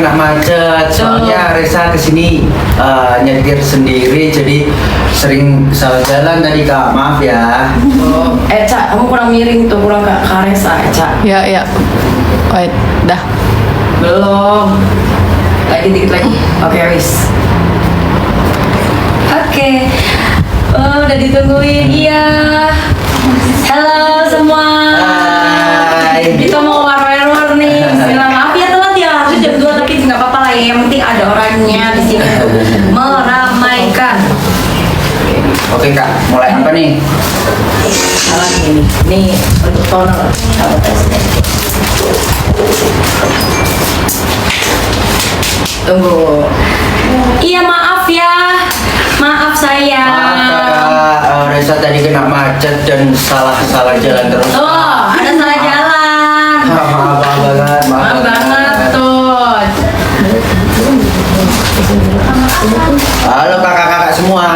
kena macet. Soalnya Resa kesini nyetir sendiri, jadi sering salah jalan tadi Kak. Maaf ya. Cak, kamu kurang miring tuh, kurang ke Resa, Cak. Ya. Wait, dah. Belum. Lagi dikit lagi. Oke, wis. Oke. Oh, udah ditungguin. Iya. Halo semua. Hai. Kita mau war-war nih. Bismillah, maaf ya telat ya. Harusnya jam 2 tapi nggak apa-apa lah ya. Yang penting ada orangnya di sini meramaikan. Oke Kak, mulai apa nih? Salah ini. Nih untuk toner. Kalau tesnya. Tunggu. Iya maaf ya. Maaf saya. Maaf Kak, Resa tadi kena macet dan salah jalan terus. Oh, ada salah jalan. Maaf banget, Maaf banget tuh. Halo kakak-kakak semua.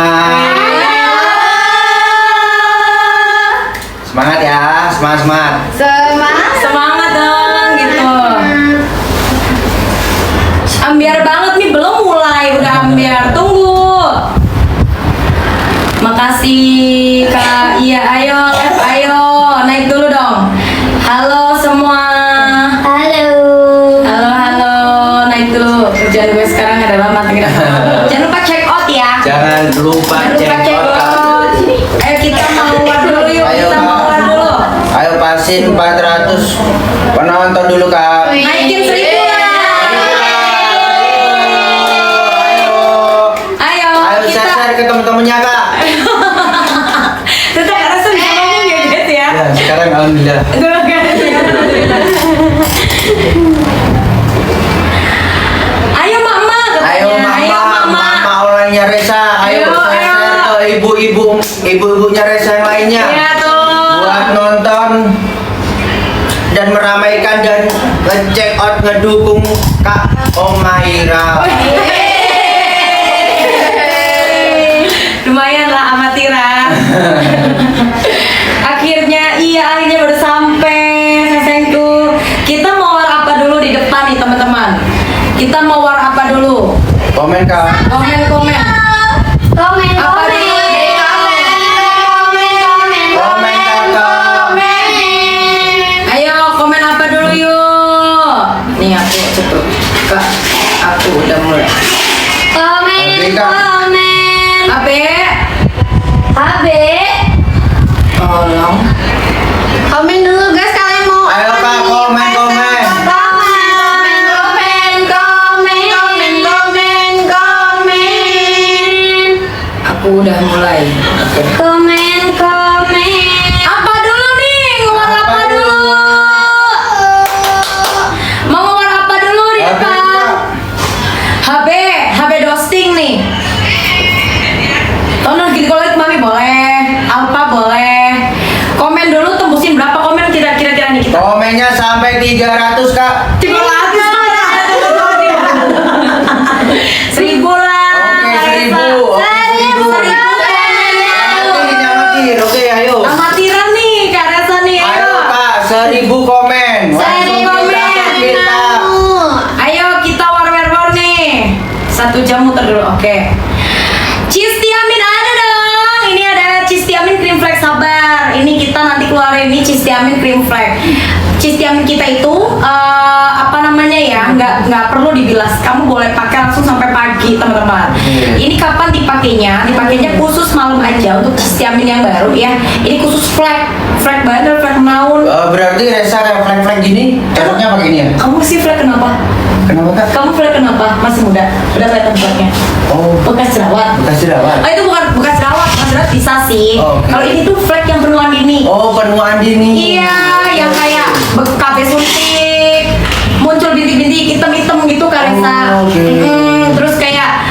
Semangat ya, semangat. Semangat dong gitu. Ambiar banget nih, belum mulai udah ambiar. Tunggu. Makasih Kak. Iya, ayo naik dulu dong. Halo semua. Halo, naik dulu. Kerjaan gue sekarang adalah materi. Jangan lupa check out ya. Jangan lupa check out. Ayo kita mau war dulu yuk. Ayo, Kita mau war dulu. Ayo pasin 400 penonton dulu Kak. Naikin 1000 lah. Ayo Ayo kita. share ke temen-temennya Kak. Tetap rasa bisa ngomong ya guys ya. Ya, sekarang alhamdulillah. Ayo mama katanya. Ayo mama orangnya Resa. Ayo Ayo. share ke ibu-ibunya Resa yang lainnya. Iya tuh. Buat nonton dan meramaikan dan nge-check out ngedukung Kak Omaira. Lumayan lah amatiran. akhirnya baru sampai sayangku. Kita mau war apa dulu di depan nih teman-teman? Kita mau war apa dulu? Komen Kak. Komen. Apa dulu? Komen Kakak. Ayo komen apa dulu yuk. Nih aku cepet. Kak, aku udah mulai. Abe. Tolong. Komen dulu guys, kalian mau Ayo Kak, komen. Aku udah mulai. Oke. Komen. Apa dulu nih? Ngewar apa dulu? Mau ngewar apa dulu di Apa, depan? Kak? HB dosting nih. Tonton gitu kalau mami boleh, apa boleh. Komen dulu tembusin berapa komen kira-kira nih kita? Komennya sampai 300 Kak. 300 lah. 1000 lah. Oke, 1000. Oke, ayo. Amatiran nih Kak Resa nih. Ayo Kak, 1000 komen. 1000 Langsung komen. kita. Ayo kita war nih. 1 jam muter dulu, oke. Cistiamin ada dong. Ini ada Cistiamin cream flake, sabar. Ini kita nanti keluarin ini Cistiamin cream flake. Cistiamin kita itu apa namanya ya? Nggak perlu dibilas. Kamu boleh pakai langsung sampai pagi teman-teman. Ini kapan dipakainya? Dipakainya khusus malam aja untuk Cistiamin yang baru ya. Ini khusus flake banget, flake naun. Berarti Resa kayak flank gini, cocoknya pakai ini ya? Kamu sih flake kenapa? Kenapa Kak? Kamu flake kenapa? Masih muda. Udah kelihatan flake-nya. Oh, Bekas jerawat. bekas jerawat. Oh itu bukan bekas jerawat, bekas jerawat bisa sih. Oh, oke. Kalau ini tuh flek yang penuaan dini. Oh, penuaan dini. Iya, yang kayak KB suntik, muncul bintik-bintik hitam-hitam gitu Kak Resa. Oh, oke. Terus kayak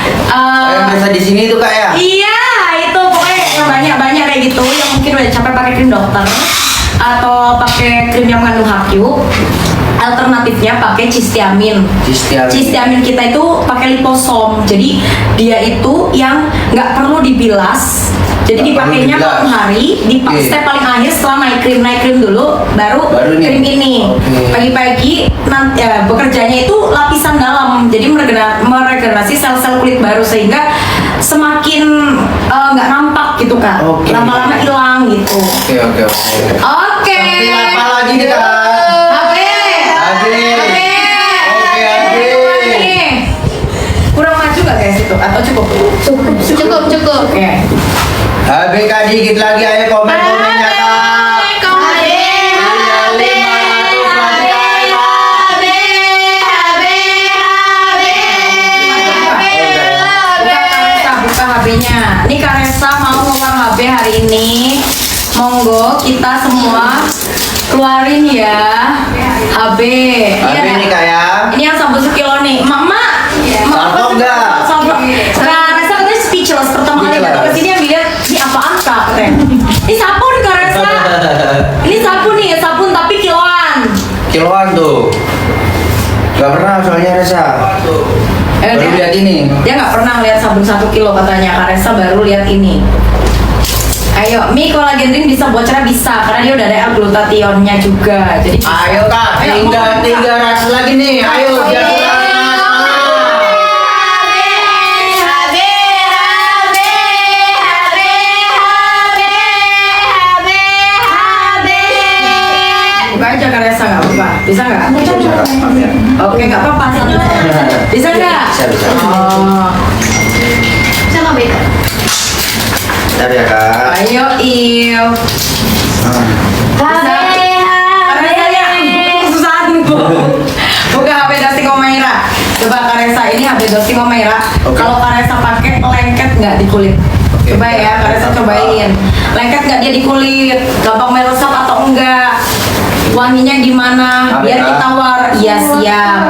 Yang biasa di sini tuh Kak ya? iya, itu pokoknya yang banyak kayak gitu yang mungkin udah capek pakai krim dokter atau pakai krim yang mengandung HQ. Alternatifnya pakai Cistiamin. Cistiamin kita itu pakai liposom. Jadi dia itu yang nggak perlu dibilas, Jadi dipakainya 17. malam hari, di Oke. step paling akhir setelah naik krim dulu, baru Baru ini. krim ini. Oke. Pagi-pagi nanti bekerjanya itu lapisan dalam, jadi meregenerasi sel-sel kulit baru sehingga semakin nggak nampak gitu Kak. Oke. Lama-lama hilang gitu. Oke. Oke. Tapi apa lagi nih Kak? HP. Nih. Kurang maju nggak guys itu? Atau cukup? Cukup. Oke. HB Kak dikit lagi, ayo komen-komennya Kak. Buka HB-nya. Ini Kak Resa mau ngeluar HB hari ini. Monggo kita semua keluarin ya HB. HB nih Kak ya. Ini yang sabun sekilo nih. Mama. Sampo enggak? Sampo. Kak Resa katanya speechless pertama kali datang ke sini yang lihat ini apaan Kak katanya. Ini sabun Kak Resa. Ini sabun nih, sabun tapi kiloan. Kiloan tuh. Gak pernah soalnya Resa. Baru lihat ini. Dia nggak pernah lihat sabun 1 kilo katanya. Kak Resa baru lihat ini. Ayo, mie kolagen drink bisa buat cerah bisa karena dia udah ada L-glutathionnya juga. Jadi bisa. Ayo Kak, tinggal 300 lagi nih. Ayo biar semangat. Buka aja Kak Resa nggak apa-apa. Bisa nggak? Bisa. Oke, nggak apa-apa. Bisa nggak? Bisa. Oh. Sama beda. Bentar ya Kak. Ayo, Iu. Karena saya kesusahan bu. Buka HP Dusty Omaira. Coba Kak Resa, ini HP Dusty Omaira. Oke. Kalau Kak Resa pakai lengket nggak di kulit? Oke. Coba ya, Kak Resa cobain. Lengket nggak dia di kulit? Gampang meresap atau enggak? Wanginya gimana? Biar Kak. kita war. Iya siap.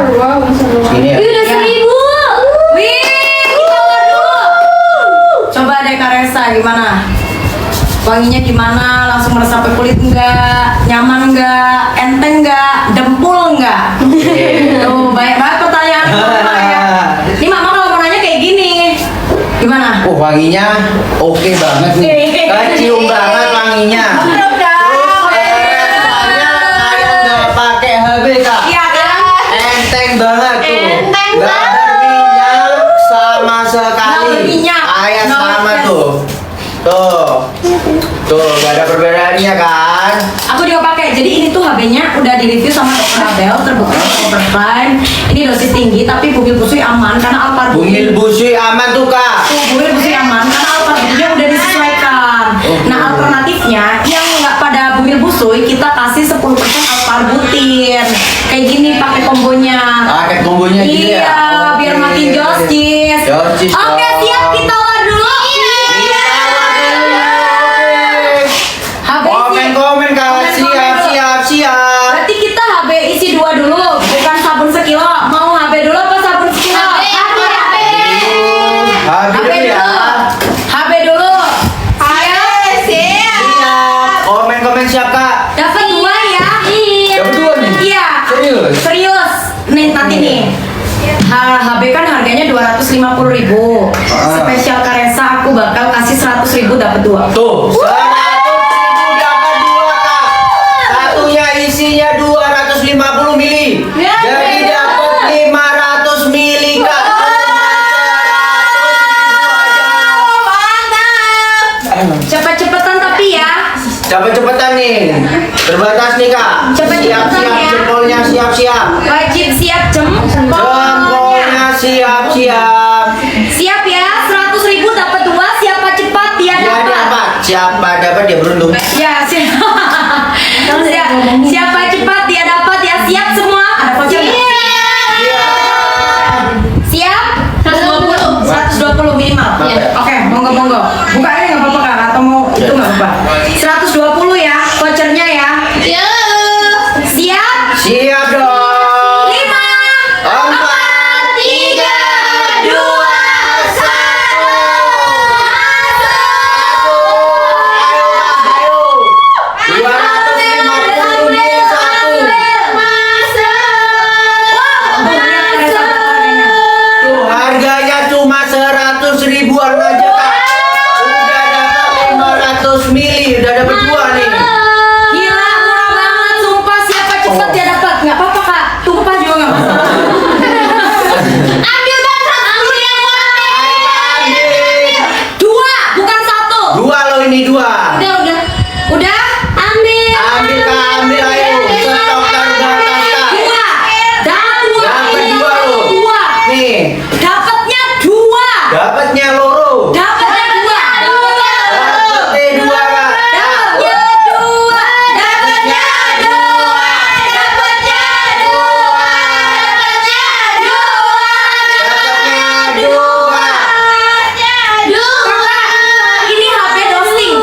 Ini ya. Udah 1000. Wih, kita war dulu. Coba deh Kak Resa, gimana? Wanginya gimana? Langsung meresap ke kulit enggak? Nyaman enggak? Enteng enggak? Dempul enggak? Tuh, banyak banget pertanyaan Mama ya. Ini Mama kalau mau nanya kayak gini. Gimana? Wanginya oke banget nih. Cium banget wanginya. Mantap dah. Rasanya kayak nggak pakai HB Kak. Iya kan? Enteng banget tuh. Enteng Nggak banget. berminyak sama sekali. Nggak berminyak. Kayak No sama stress. tuh. Tuh nggak ada perbedaannya kan? Aku juga pakai. Jadi ini tuh HB-nya udah di-review sama Dr. Abel, terbukti overtime. Ini dosis tinggi tapi bumil busui aman karena Bumil busui aman tuh Kak. bumil busui aman karena alparbutnya udah disesuaikan. Nah alternatifnya yang nggak pada bumil busui kita kasih 10% alparbutin. Kayak gini pakai kombonya. Pakai kombonya gitu ya? Iya, biar Oke. makin joskis. Joskis Oke, dong. siap kita war dulu. HB isi. Komen Kak. Siap. Berarti kita HB isi 2 dulu, bukan sabun sekilo. Mau HB dulu apa sabun sekilo? HB dulu ya. HB dulu. Komen siap Kak. Dapat 2 ya? Dapat 2 nih? Iya. Serius? Serius. Nih nanti nih. HB kan harganya 250.000. Ah. Spesial Kak Resa aku bakal kasih 100.000 dapat 2. Tuh, 100.000 dapat 2 Kak. Satunya isinya 250 mili. Ya, Jadi ya. dapat 500 mili Kak. Cepet-cepetan tapi ya. Cepet-cepetan nih. Terbatas nih Kak. Cepet-cepetan Siap-siap ya. jempolnya siap-siap. Wajib siap jempolnya. Jempolnya siap-siap. Siap ya, 100.000 dapat 2. Siapa cepat dia Dia dapat. dapat. Siapa dapat dia beruntung. Ya, siapa cepat dia dapat ya. Siap semua. Ada voucher nggak? Siap? 120 minimal. Iya. Oke, monggo. Buka aja nggak apa-apa Kak, atau mau itu nggak apa-apa. 120 ya, vouchernya ya. Siap? Siap dong. 5, 4, 3, 2, 250 mili satu. Tuh harganya cuma 100 ribuan aja Kak. Udah dapat 100 mili udah dapat 2 nih. Gila, murah banget. Sumpah, siapa cepat dia dapat. Nggak apa-apa, Kak. Tumpah juga nggak masalah. Ambil bang, ambil yang Ambil. 2, bukan 1. 2 loh ini 2. Udah. Udah? ambil. Ambil Kak, ambil ayo. Stok terbatas Kak. 2. Dapat 2. Dapat 2 loh. 2. Nih, Dapatnya 2. dapatnya loro. Dapatnya 2. Dapatnya 2 Kak. Dapatnya 2. Dapatnya 2. Dapatnya 2. Ini HP Dosting.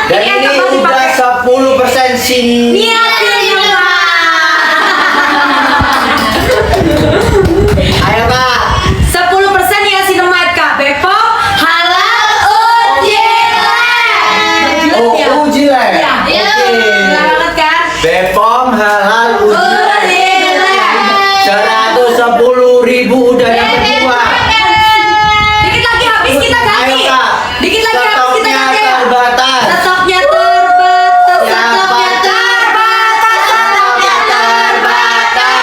Dan ini Enak banget udah dipakai. 10% sini. Niatin juga. Ayo Kak. 10% ya Cinemite Kak. Bepom halal uji lab. Oh, Ya. uji lah. Iya. Oke. Gila banget kan? Bepom halal uji. Uji lab. 110.000 udah dapat 2. Dikit lagi habis kita ganti. Ayo Kak. Dikit lagi habis kita Stoknya ganti. terbatas. Stoknya terbatas. Stoknya Siapa? terbatas. Stoknya terbatas.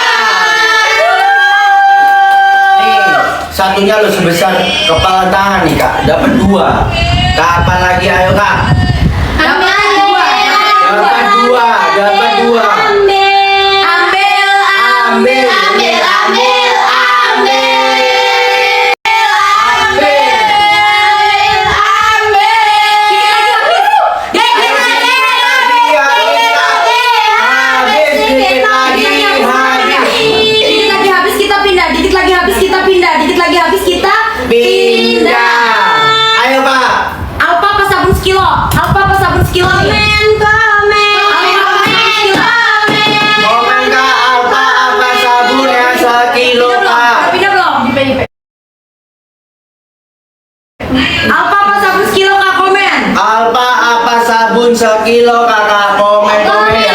Nih, satunya lo sebesar kepala tangan nih Kak. Dapat 2. Kapan lagi ayo Kak? Dapat 2. Dapat 2. Dapat 2. Ambil. Ambil. Pindah. Ayo Pak. Alpa apa sabun sekilo? Alpa apa sabun sekilo nih? Komen Kak, apa sabun yang 1 kilo Kak? Pindah belum? Alpa apa sabun sekilo Kak, komen? Alpa apa sabun 1 kilo Kakak? Komen ya.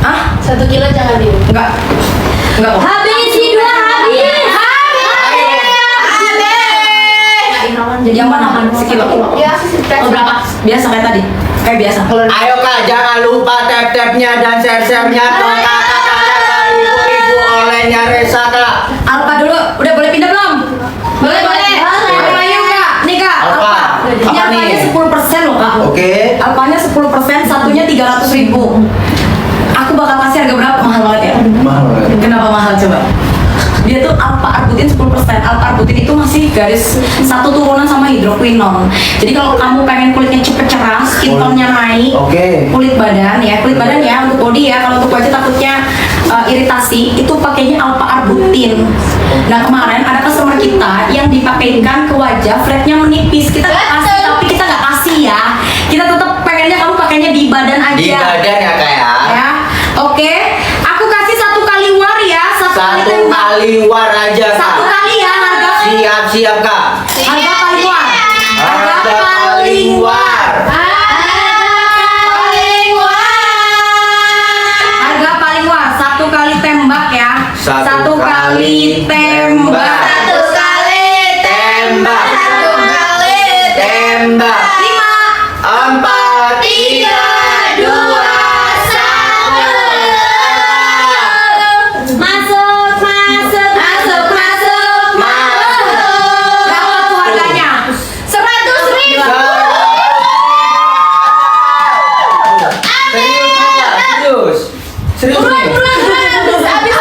Hah? 1 kilo jangan di. Enggak. Enggak. Habis si 2 habis. Yang mana? Sekilo. Ya, Oh, berapa? Biasa kayak tadi. Kayak biasa. Ayo Kak, jangan lupa tap-tapnya dan share-share-nya ke kakak-kakak, ibu-ibu olehnya Resa Kak. Alpa dulu. Udah boleh pindah belum? Boleh. Alpa yuk Kak. Nih Kak. Alpa. Ini Apa Alpanya nih? 10% loh Kak. Oke. Alpanya 10%, satunya 300.000. Aku bakal kasih harga berapa? Mahal banget ya? Mahal banget. Kenapa mahal coba? Dia tuh Alpha Arbutin 10%. Alpha Arbutin itu masih garis satu turunan sama hidroquinone. Jadi kalau kamu pengen kulitnya cepet cerah, skin tone-nya naik, Oke. kulit badan ya untuk body ya. Kalau untuk wajah takutnya iritasi, itu pakainya Alpha Arbutin. Nah kemarin ada customer kita yang dipakaikan ke wajah, flatnya menipis. Kita nggak kasih, tapi kita nggak kasih ya. Kita tetap pengennya kamu pakainya di badan aja. Di badan ya Kak ya. Ya, oke. Aku kasih 1 kali war ya, 1 kali 1 tembak. kali war aja Kak. 1 kali ya harga. Siap-siap Kak. Harga paling war. Harga paling war. Harga paling war. 1 kali tembak ya. 1 kali tembak. Tembak. Tembak. 4, 3, 2, 1. Masuk. Berapa tuh harganya? 100.000. Serius nih. Habis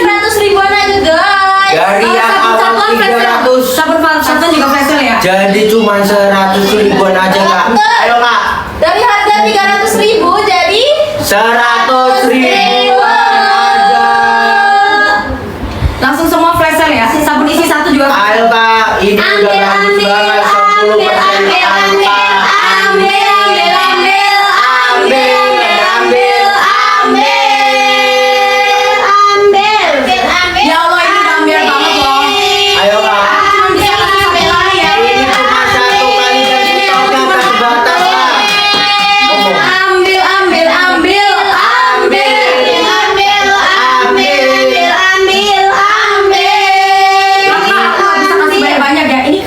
100.000-an aja guys. Dari yang awal 300 Sabun satu juga facial ya. jadi cuma 100.000-an aja Kak. Ayo Kak. Dari harga 300.000 jadi 100.000-an aja. Langsung semua flash sale ya. Sabun isi 1 juga. Ayo Kak, ini udah bagus banget 10% Alpha. Ya Allah ini gambir banget loh. Ayo Kak. Cuma bisa kasih 1 kali ya. Ini cuma 1 kali dan stoknya terbatas Kak. Kakak, aku nggak bisa kasih banyak-banyak ya. Ini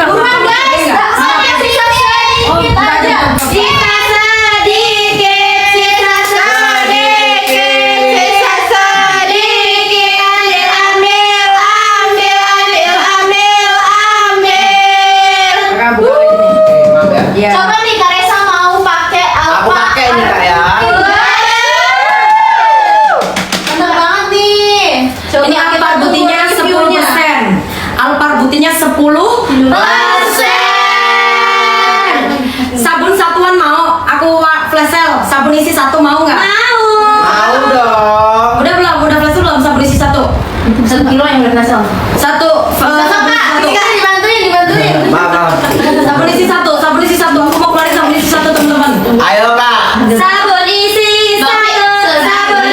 1 kilo yang udah nasal. Satu. Dibantuin. Maaf. Sabun isi satu. Aku mau keluarin sabun isi satu teman-teman. Ayo kak. Sabun isi satu. Sabun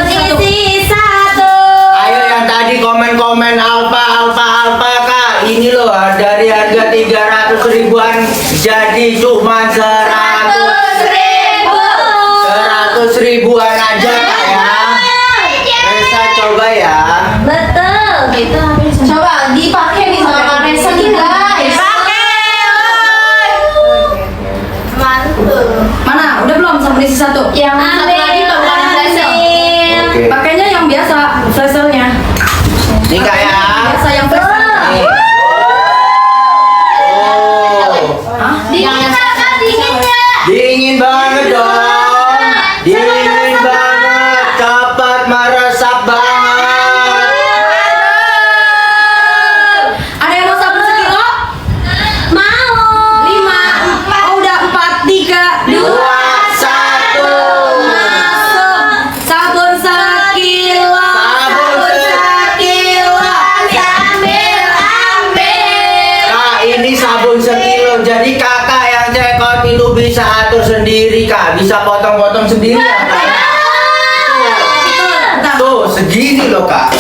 isi satu. Ayo yang tadi komen-komen alfa kak. Ini loh dari harga 300 ribuan jadi cuma 100 ribuan aja kak ya. Resa coba ya. Betul. Gitu. Coba dipakai nih sama Resa nih guys. Mantul. Mana? Udah belum sabun isi satu? Yang satu lagi penggunaan Resa. Oke. Pakainya yang biasa, flashernya. Ini kak ya. Biasa yang flasher. Nih. Oh. Hah? Dingin apa? Dingin nggak? Dingin banget dong. Dingin banget. Cepat meresap banget. Ada yang mau sabun sekilo? Mau. 5. Oh, udah 4, 3, 2. 2, 1. Masuk. Sabun sekilo. Sabun sekilo. Ambil. Kak, ini sabun sekilo. Jadi kakak yang cekot itu bisa atur sendiri kak. Bisa potong-potong sendiri ya kak. Tuh, segini loh kak.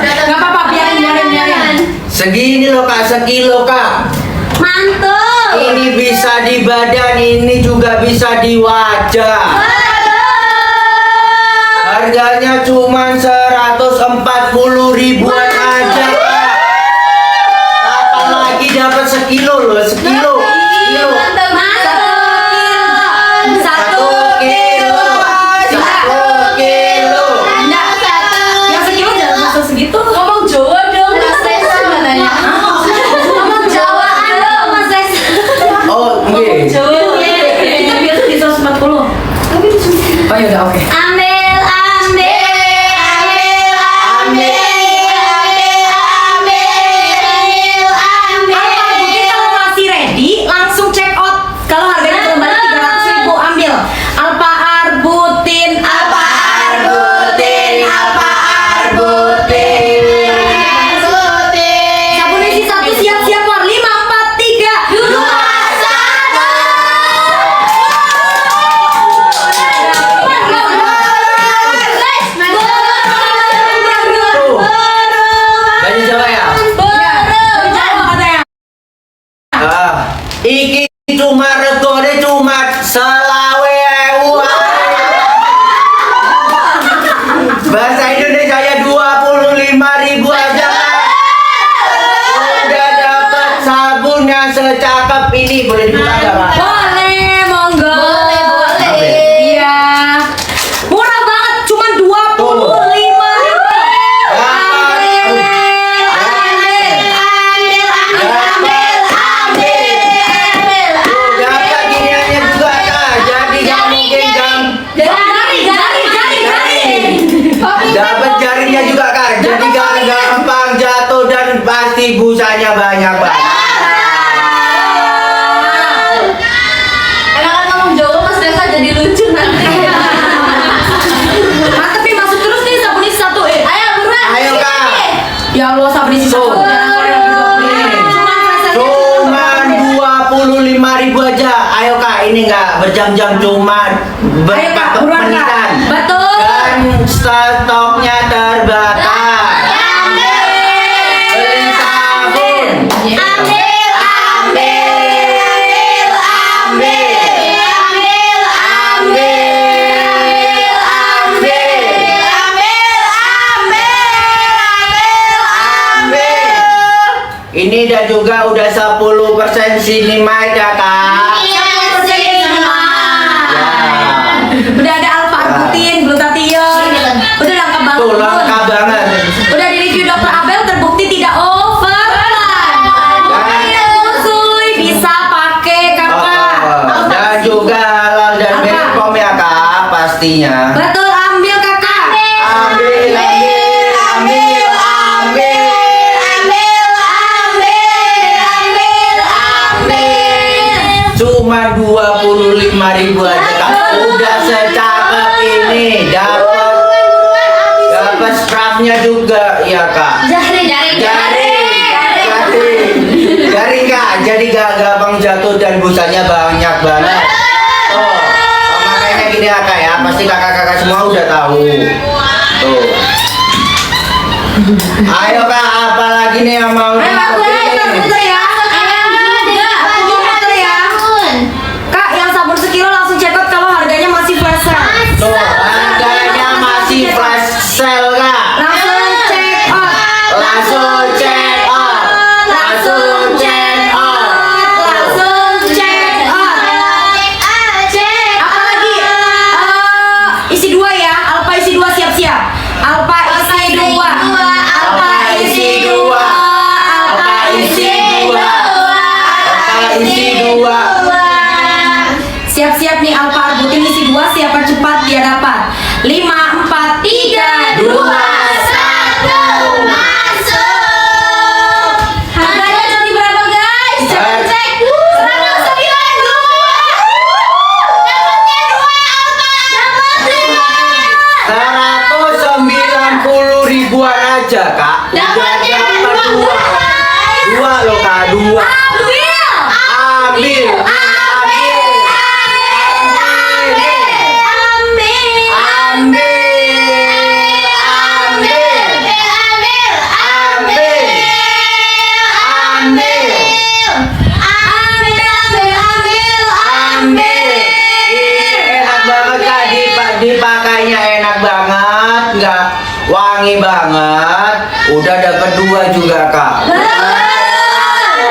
Gak apa-apa, biarin. Segini loh kak, sekilo kak. Mantul. Ini bisa di badan, ini juga bisa di wajah. Harganya cuma 140 ribuan aja kak. Kapan lagi dapat sekilo loh, sekilo. Sekilo. Satu kilo. 1 kilo. Yang sekilo jangan masuk segitu. Ngomong Jawa dong, Mas Resa sebenarnya. Ngomong Jawa dong, Mas Resa. Oh, oke. Itu biasa di 140. Oh ya udah, oke. Ambil. Mungkin kalau masih ready, langsung check out. Kalau harganya cuma balik 300 ribu, ambil. Alfa Arbutin. Sabun isi satu, siap-siap keluar. 5, 4, 3, 2, 1. Baju Jawa ya? Iki cuma regone cuma selawe ewu. Bahasa Indonesia ya 25 ribu aja. Udah dapat sabun yang secakep ini. Boleh dibuka nggak Pak? Boleh, monggo. Boleh. Iya. Murah banget, cuma 25 ribu. Dapat giniannya juga kak. Jadi nggak mungkin dapat jarinya juga kak. Jadi nggak gampang jatuh dan pasti busanya banyak banget. Enakan ngomong Jawa, Mas Resa jadi lucu nanti. Mantep nih, masuk terus nih sabun isi satu. Ayo buruan. Ayo kak. Ya Allah, sabun isi satu. Tuh. Jangan keluarin lagi, Dok. Cuman 25 ribu aja. Ayo kak, ini nggak berjam-jam, cuma Ayo kak, buruan kak. menitan. Betul. Dan stoknya terbatas. Beli sabun. Ini dan juga udah 10% Cinimate ya kak. Udah ada Alfa Arbutin, glutathione. Udah lengkap banget. Tuh lengkap banget. Udah di review Dokter Abel, terbukti tidak over. Musuh bisa pakai kakak. Dan juga halal dan Apa? Bepom ya kak pastinya. Betul, ambil kakak. Ambil. Cuma 25 ribu aja kak. udah secakep ini dapat strapnya juga ya kak. Jari kak, jadi gak gampang jatuh dan busanya banyak banget. Tuh, makanya gini ya kak ya, pasti kakak-kakak semua udah tahu. Tuh. Ayo kak, apalagi nih yang mau Ayo aku dipakai? ya. Kak, yang sabun sekilo langsung check out kalau harganya masih flash sale. Tuh, harganya masih flash sale kak. Langsung check out. Langsung check out. Langsung check out. Langsung check out. Apalagi isi 2 ya. Alpha isi 2 siap-siap. Alpha isi 2. Alpha isi 2. Alpha isi 2. Alpha isi 2. Siap-siap nih Alpha Arbutin isi 2. Siapa cepat dia dapat. 5, 4, 3, 2, 1. Harganya nanti berapa guys? Cepat cek. 190 ribuan aja kak. Dapatnya Udah dapat dua loh kak, dua. Ambil. Enak banget kak, dipakainya enak banget, nggak wangi banget. Udah dapat dua juga kak.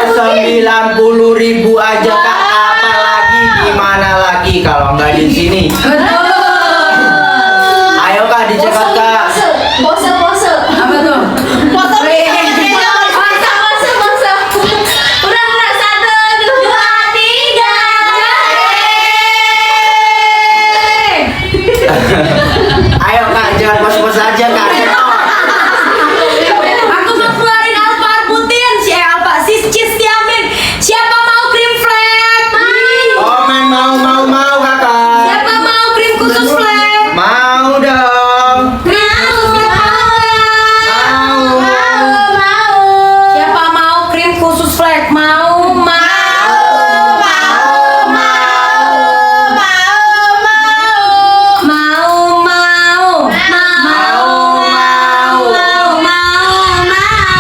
90 ribu aja kak, apalagi di mana lagi kalau nggak di sini. Ayo kak, dicekat kak. Pose. Apa tuh? Udah 1, 2, 3. Ayo kak, jangan pos-pos aja kak. Aku mau keluarin Alpha Arbutin, Alpha Cis Tiamin. Siapa mau krim flag? Komen mau kakak. Siapa mau krim khusus flag? Mau dong. Krim khusus flag mau. Siapa mau krim khusus flag? Mau.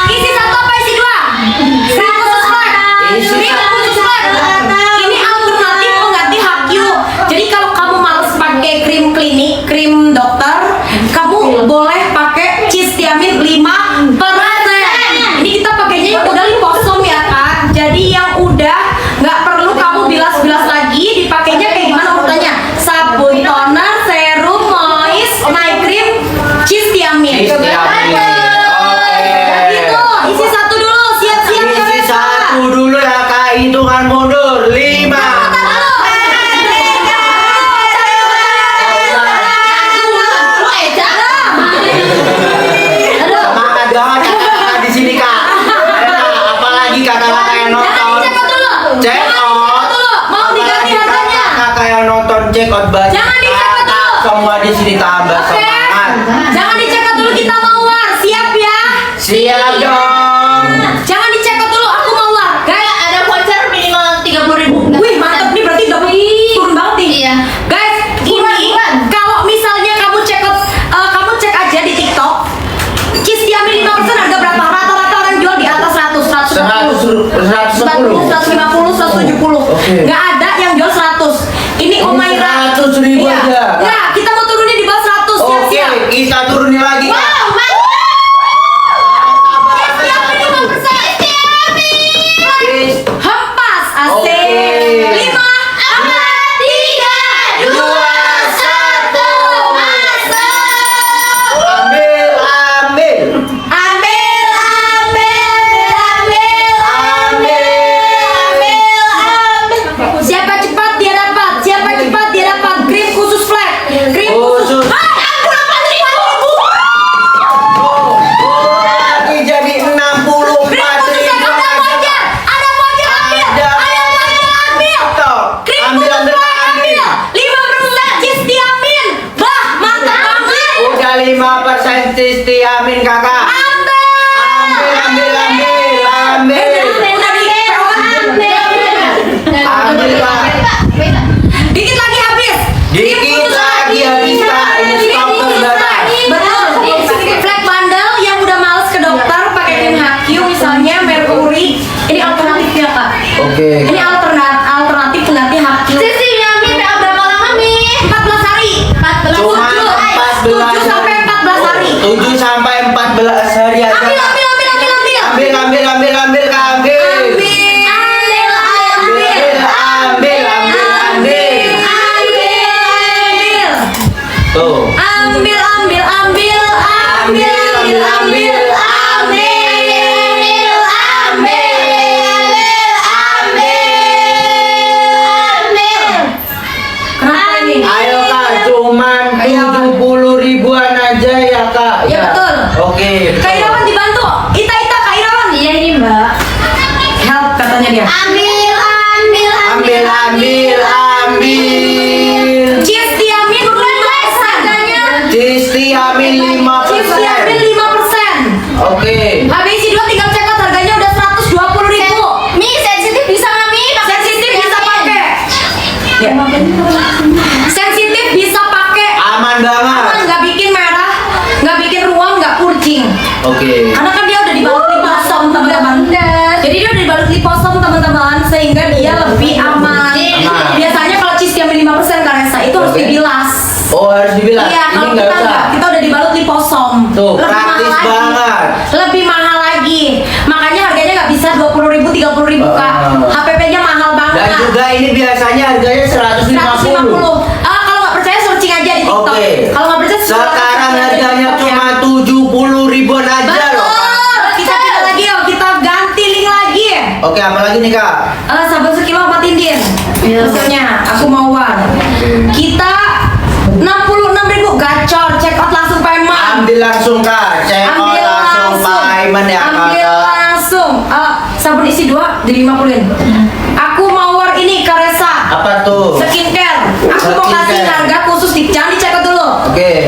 Isi 1 apa isi 2? Krim khusus flag. Isi Krim khusus flag. Ini alternatif pengganti Hakyu. Jadi kalau kamu males pakai krim klinik, krim dokter, kamu boleh pakai Cis Tiamin 5%. Ini kita pakainya yang udah liposom ya kak. Jadi yang udah nggak perlu kamu bilas-bilas lagi. Dipakainya kayak gimana urutannya? Sabun, toner, serum, moist, night cream, Cis Tiamin. Cis Tiamin. Gitu. Isi 1 dulu. Siap-siap ya Isi Reza. 1 dulu ya kak, hitungan mundur. 5. Semangat banget kakak di sini kak. Ayo kak, apalagi kakak-kakak yang nonton. Check out. Mau diganti Apalagi harganya? kakak yang nonton check out banyak. Jangan di-check out dulu. Semua di sini tambah Oke. semangat. Jangan dicekat dulu, kita mau war. Siap ya? Siap dong. Jangan dicekat dulu, aku mau war. Guys, Ada voucher minimal 30.000. wih mantep nih, berarti udah turun banget nih. Iya. Guys, ini kalau misalnya kamu kamu cek aja di TikTok. Cis Tiamin 5% harga berapa? Rata-rata orang jual di atas 100, 150, 150, 170. Oke. Nggak ada yang jual 100. Ini Umaira. 100 ribu Iya. aja. Nggak, kita mau turunin di bawah 100. Oke, Siap-siap. kita turunin lagi kak. Hempas asik. Oke. 5, 4, 3, 2, 1. Ambil. Siapa cepat dia dapat. Siapa cepat dia dapat krim khusus flag. Krim khusus. Khusus. Aku dapat 5.000. 5% Cisti Amin kakak. Ambil. Ambil kak. Dikit lagi habis. Dikit lagi habis kak. Ini stok terbatas. Betul. Flag bandel yang udah males ke dokter pakai krim HQ misalnya Mercury. Ini alternatifnya kak. Oke. Ini alternatif pengganti HQ. Sisi Yamin PA berapa lama nih? 14 hari. Cuma 7 sampai 14 hari. 7 sampai 14 hari aja. Ambil. Ambil kak ambil. Tuh. Kenapa ini? Ayo kak, cuman 70 ribuan aja ya kak. Ya, betul. Oke. Kak Irawan dibantu. Ita Kak Irawan. Iya ini mbak. Help katanya dia. Ambil. Cisti Amin 5% harganya. Cisti Amin 5%. Cisti Amin 5%. Oke. HBC 2 tinggal check out harganya udah 120 ribu. Mi sensitif bisa nggak Mi? Sensitif bisa pakai. Ya. Sensitif bisa pakai. Aman banget. Aman, nggak bikin merah, nggak bikin ruam, nggak purcing. Oke. Karena kan dia udah dibalut liposom teman-teman. Jadi dia udah dibalut liposom teman-teman, sehingga dia lebih aman. Biasanya kalau Cisti Amin 5% Karesa itu harus Oke. dibilas. Oh harus dibilang. Iya, Ini kalau nggak kita usah. nggak, kita udah dibalut liposom. Tuh, Lebih praktis mahal lagi. banget. Lebih mahal lagi. Makanya harganya nggak bisa 20 ribu, 30 ribu kak. HPP-nya mahal banget. Dan juga ini biasanya harganya 150. Kalau nggak percaya searching aja di TikTok. Oke. Kalau nggak percaya Sekarang searching aja di harganya TikTok ya. cuma 70 ribuan aja loh. Kak. Betul. Kita pindah lagi yuk. Kita ganti link lagi. Oke, apa lagi nih kak? Sabar sekilo sama Tindin. Maksudnya aku mau war. Kita 66 ribu gacor. Check out langsung payment. Ambil langsung kak. Check out langsung payment ya Ambil kak. langsung. Sabun isi 2 jadi 50-in. Aku mau war ini Karesa. Apa tuh? Skincare. Aku mau kasih Skincare. harga khusus jangan dicek out dulu. Oke.